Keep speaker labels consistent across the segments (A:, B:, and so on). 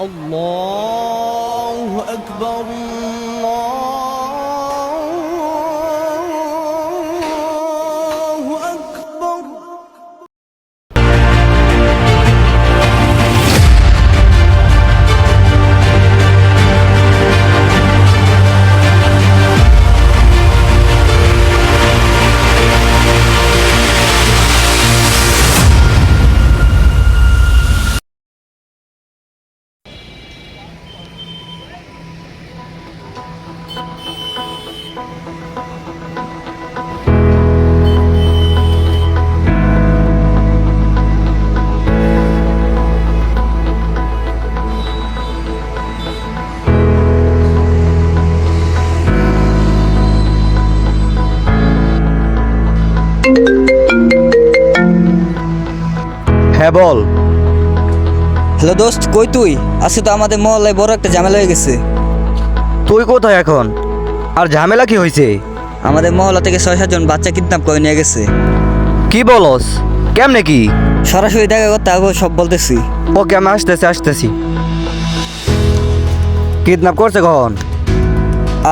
A: الله أكبر الله أكبر.
B: হ্যাঁ বল।
C: হ্যালো দোস্ত, কই তুই? আজকে তো আমাদের মহল্লায় বড় একটা ঝামেলা হয়ে গেছে।
B: তুই কোথায় এখন? আর ঝামেলা কি হয়েছে?
C: আমাদের মহল্লা থেকে 6-7 জন বাচ্চা কিডন্যাপ করে নিয়ে গেছে।
B: কি বলস? কেমনে কি?
C: সরাসরি দেখা করতে হবে, সব বলতেছি।
B: ওকে, আমি আসতেছি। কিডন্যাপ করছে কখন?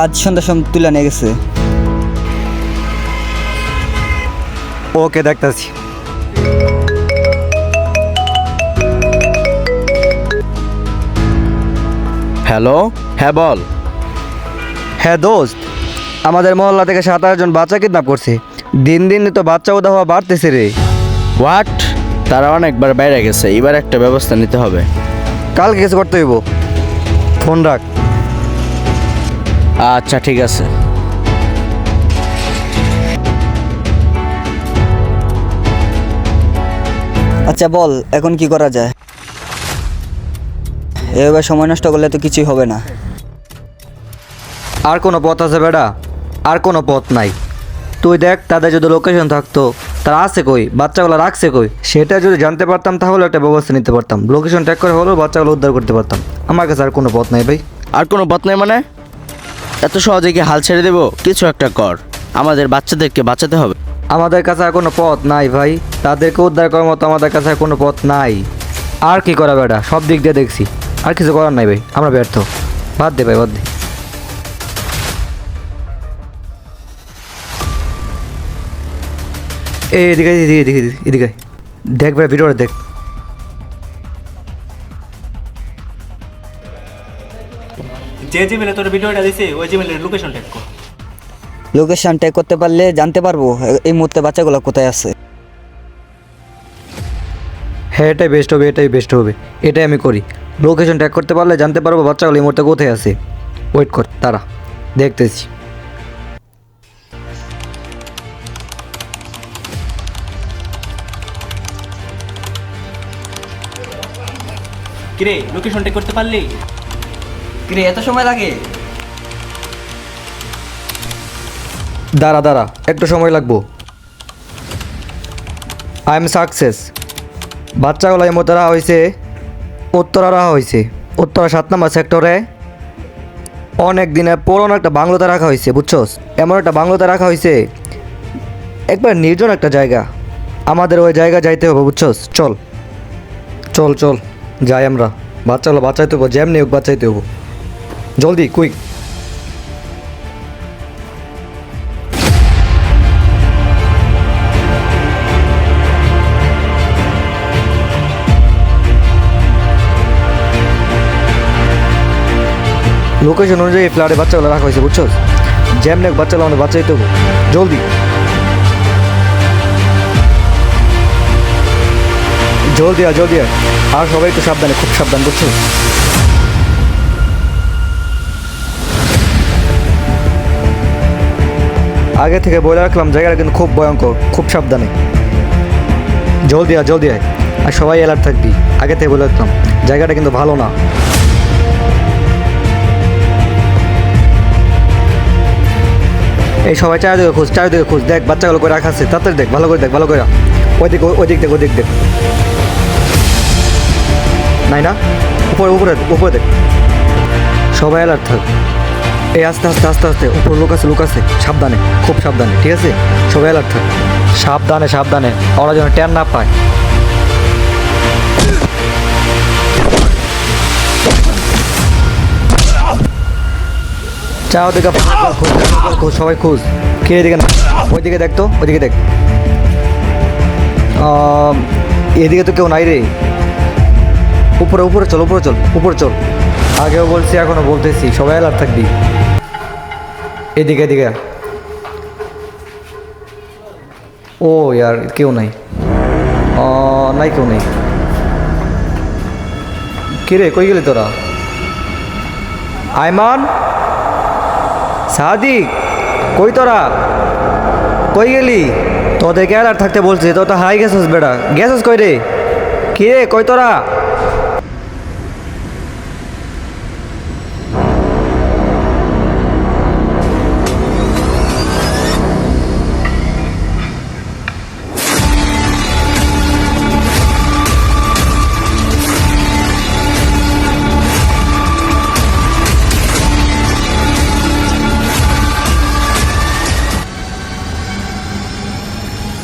C: আজ সন্ধ্যার সময় তুলে নিয়ে গেছে।
B: ওকে, দেখতেছি।
D: হ্যালো, হ্যাঁ বল।
B: হ্যাঁ দোস্ত, আমাদের মহল্লা থেকে 7-8 জন বাচ্চা কিডন্যাপ করছে। দিন দিন তো বাচ্চা উদা হওয়া বাড়তেছে রে।
D: হোয়াট? তারা অনেকবার বাইরে গেছে, এবার একটা ব্যবস্থা নিতে হবে।
B: কালকে কিছু করতে হইব। ফোন রাখ।
D: আচ্ছা ঠিক আছে।
C: আচ্ছা বল, এখন কি করা যায়? এভাবে সময় নষ্ট করলে তো কিছুই হবে না।
B: আর কোনো পথ আছে বেটা? আর কোনো পথ নাই। তুই দেখ, তাদের যদি লোকেশন থাকতো, তারা আছে কই, বাচ্চাগুলো রাখছে কই, সেটা যদি জানতে পারতাম তাহলে একটা ব্যবস্থা নিতে পারতাম। লোকেশন ট্র্যাক করে হলেও বাচ্চাগুলো উদ্ধার করতে পারতাম। আমার কাছে আর কোনো পথ নাই ভাই।
D: আর কোনো পথ নেই মানে? এত সহজে কি হাল ছেড়ে দেবো? কিছু একটা কর, আমাদের বাচ্চাদেরকে বাঁচাতে হবে।
B: আমাদের কাছে আর কোনো পথ নাই ভাই। তাদেরকে উদ্ধার করার মতো আমাদের কাছে আর কোনো পথ নাই। আর কি করা বেটা, সব দিক দিয়ে দেখছি, আর কিছু করার নাই ভাই। আমরা ব্যর্থ। বাদ দে ভাই, বাদ দে। এদিকে এদিকে এদিকে এদিকে দেখ ভাই, ভিডিওটা দেখ।
E: যে জিমেলে তোর ভিডিওটা দিছে ওই জিমেলের লোকেশন ট্যাগ কর।
C: লোকেশন ট্যাগ করতে পারলে জানতে পারবো এই মুহূর্তে বাচ্চাগুলো কোথায় আছে।
B: হ্যাঁ, এটাই বেস্ট হবে, এটাই বেস্ট হবে। এটাই আমি করি। লোকেশন ট্র্যাক করতে পারলে জানতে পারবো বাচ্চাগুলো এই মুহূর্তে কোথায় আছে। ওয়েট কর, তারা দেখতেছি।
E: কিরে লোকেশন ট্যাগ করতে পারলি?
C: কিরে এত সময় লাগে?
B: দাঁড়া দাঁড়া, একটু সময় লাগবো। I am success. বাচ্চাগুলো এই মুহূর্তে রাখা হয়েছে উত্তরা, রাখা হয়েছে উত্তরা 7 নম্বর সেক্টরে। অনেক দিনে পুরনো একটা বাংলোতে রাখা হয়েছে, বুঝছস? এমন একটা বাংলোতে রাখা হয়েছে, একবার নির্জন একটা জায়গা। আমাদের ওই জায়গা যাইতে হবে, বুঝছস? চল চল চল যাই আমরা। বাচ্চাগুলো বাঁচাইতে হবো, যেমনি হোক বাঁচাইতে হবো। জলদি, কুইক। লোকেশন অনুযায়ী ফ্ল্যাটে বাচ্চাগুলো রাখা হয়েছে, বুঝছস? যেমনি হোক বাচ্চাগুলো আমাদের বাঁচাইতে হবো, জলদি জলদি আয়, জলদি আয়। আর সবাই একটু সাবধানে, খুব সাবধান, বুঝছো? আগে থেকে বলে রাখলাম, জায়গাটা কিন্তু খুব ভয়ঙ্কর, খুব সাবধানে। জলদি আয়, জলদি আয়। আর সবাই অ্যালার্ট থাকবি, আগে থেকে বলে রাখলাম, জায়গাটা কিন্তু ভালো না। এই সবাই চারিদিকে খোঁজ, চারিদিকে খোঁজ। দেখ বাচ্চাগুলো করে রাখা আছে, তাড়াতাড়ি দেখ, ভালো করে দেখ, ভালো করে। ওই দিক দেখ, ওই দিক দেখ। নাই না? উপরে উপরে উপরে দেখ। সবাই অ্যালার্ট থাক। এই আস্তে আস্তে আস্তে আস্তে, উপর লোক আছে, লোক আছে, সাবধানে, খুব সাবধানে, ঠিক আছে? সবাই অ্যালার্ট থাক, সাবধানে সাবধানে, ওরা যেন টের না পায়। চাও দিকে খোঁজ সবাই খোঁজ কে এদিকে না ওইদিকে দেখ তো ওইদিকে দেখ এদিকে তো কেউ নাই রে উপরে উপরে চল উপরে চল উপরে চল আগেও বলছি এখনো বলতেছি সবাই অ্যালার্ট থাকবি এদিকে এদিকে ও ইয়ার কেউ নাই নাই কেউ নেই কিরে কই গেলি তোরা আইমান সাদিক কই তোরা কই গেলি তোদেরকে অ্যালার্ট থাকতে বলছে তো হাই গেছিস বেটা গেছিস কই রে কিরে কই তোরা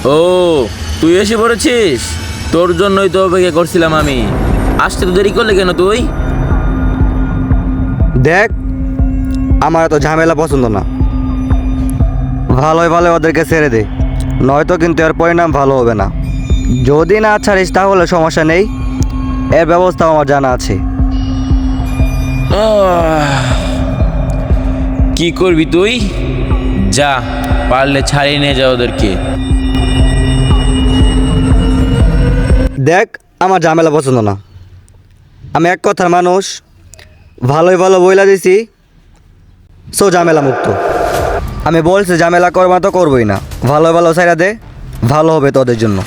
F: ও তুই এসে পড়েছিস তোর জন্যই তো অপেক্ষা করছিলাম আমি আসতে তো দেরি করলে কেন তুই
B: দেখ আমার তো ঝামেলা পছন্দ না ভালোই ভালো ওদেরকে ছেড়ে দে নয়তো কিন্তু এর পরিণাম ভালো হবে না যদি না ছাড়িস তাহলে সমস্যা নেই এর ব্যবস্থা আমার জানা আছে
F: কি করবি তুই যা পারলে ছাড়িয়ে নিয়ে যা ওদেরকে
B: দেখ আমার ঝামেলা পছন্দ না আমি এক কথার মানুষ ভালোই ভালো বইলা দিছি সো ঝামেলা মুক্ত আমি বলছি ঝামেলা করবা তো করবই না ভালো ভালো সাইরা দে ভালো হবে তোদের জন্য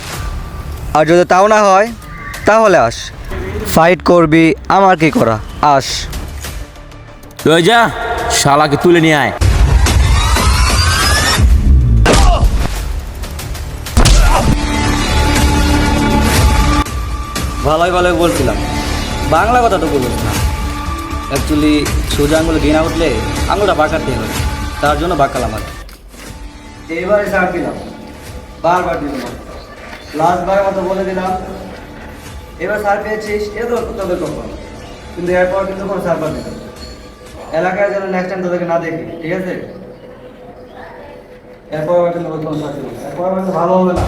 B: আর যদি তাও না হয় তাহলে আস ফাইট করবি আমার কি করা আস
F: তুই যা শালাকে তুলে নিয়ে আয়
B: ভালোই ভালোই বলছিলাম বাংলা কথা তো বলিস না অ্যাকচুয়ালি সোজা আঙুলে ঘৃণা উঠলে আঙুলটা বাঁকাতে হয় তার জন্য বাঁকালাম আর এইবারে ছাড় দিলাম বারবার দিলাম লাস্টবার মতো বলে দিলাম এবার সার পেয়েছিস এ তো তোদের কখন কিন্তু এরপর কিন্তু কোনো সার পাবি না এলাকায় যেন নেক্সট টাইম তোদেরকে না দেখি ঠিক আছে এরপর কিন্তু কোনো সার এরপর ভালো হবে না